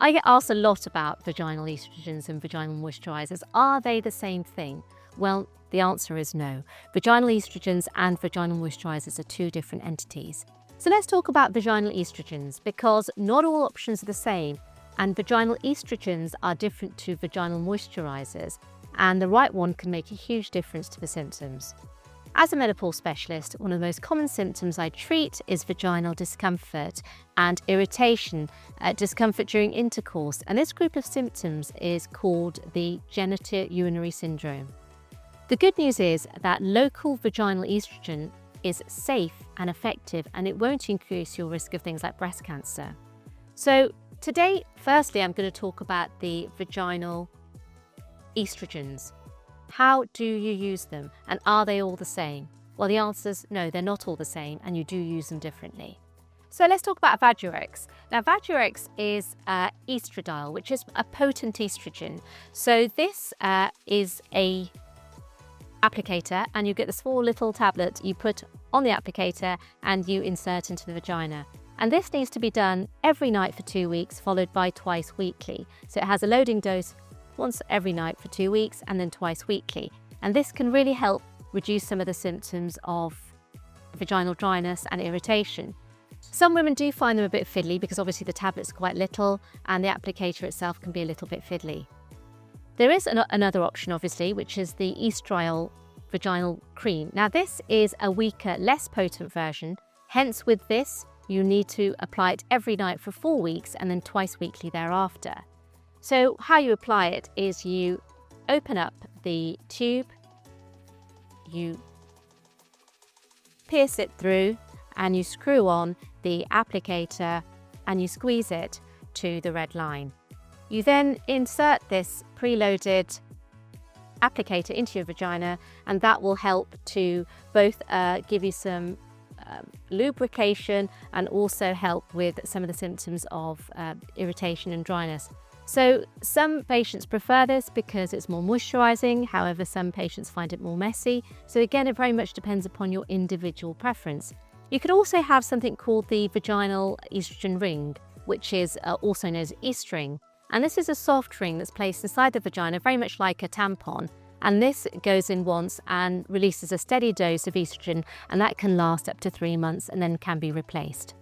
I get asked a lot about vaginal estrogens and vaginal moisturisers. Are they the same thing? Well, the answer is no. Vaginal estrogens and vaginal moisturisers are two different entities. So let's talk about vaginal estrogens, because not all options are the same, and vaginal estrogens are different to vaginal moisturisers, and the right one can make a huge difference to the symptoms. As a menopause specialist, one of the most common symptoms I treat is vaginal discomfort and irritation, discomfort during intercourse, and this group of symptoms is called the Genitourinary Syndrome. The good news is that local vaginal estrogen is safe and effective, and it won't increase your risk of things like breast cancer. So today, firstly, I'm going to talk about the vaginal estrogens. How do you use them, and are they all the same? Well, the answer is no, they're not all the same, and you do use them differently. So let's talk about Vagirex. Now, Vagirex is estradiol, which is a potent estrogen. So this is a applicator, and you get the small little tablet you put on the applicator and you insert into the vagina. And this needs to be done every night for 2 weeks, followed by twice weekly. So it has a loading dose once every night for 2 weeks and then twice weekly. And this can really help reduce some of the symptoms of vaginal dryness and irritation. Some women do find them a bit fiddly because obviously the tablet's quite little and the applicator itself can be a little bit fiddly. There is another option, obviously, which is the estradiol vaginal cream. Now, this is a weaker, less potent version. Hence, with this, you need to apply it every night for 4 weeks and then twice weekly thereafter. So how you apply it is you open up the tube, you pierce it through, and you screw on the applicator and you squeeze it to the red line. You then insert this preloaded applicator into your vagina, and that will help to both give you some lubrication and also help with some of the symptoms of irritation and dryness. So some patients prefer this because it's more moisturising, however some patients find it more messy. So again, it very much depends upon your individual preference. You could also have something called the vaginal estrogen ring, which is also known as E-string. And this is a soft ring that's placed inside the vagina, very much like a tampon. And this goes in once and releases a steady dose of estrogen, and that can last up to 3 months and then can be replaced.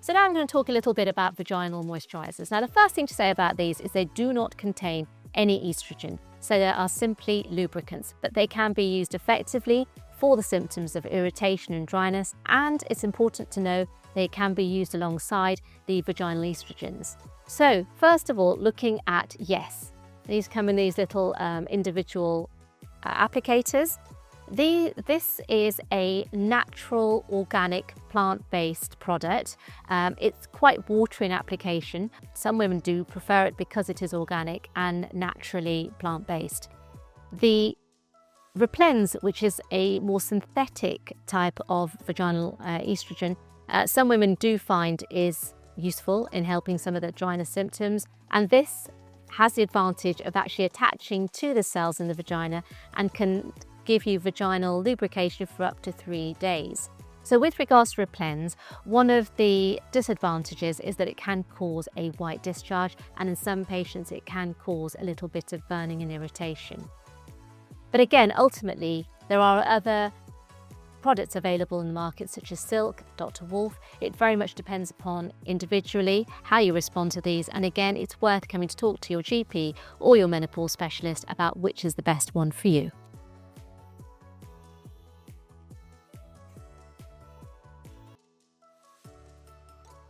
So now I'm going to talk a little bit about vaginal moisturisers. Now, the first thing to say about these is they do not contain any estrogen. So they are simply lubricants, but they can be used effectively for the symptoms of irritation and dryness. And it's important to know they can be used alongside the vaginal estrogens. So first of all, looking at, yes, these come in these little individual applicators. This is a natural, organic, plant-based product. It's quite watery in application. Some women do prefer it because it is organic and naturally plant-based. The Replens, which is a more synthetic type of vaginal estrogen, some women do find is useful in helping some of the dryness symptoms, and this has the advantage of actually attaching to the cells in the vagina and can give you vaginal lubrication for up to 3 days. So with regards to Replens, one of the disadvantages is that it can cause a white discharge, and in some patients it can cause a little bit of burning and irritation. But again, ultimately, there are other products available in the market such as Silk, Dr. Wolf. It very much depends upon individually how you respond to these, and again, it's worth coming to talk to your GP or your menopause specialist about which is the best one for you.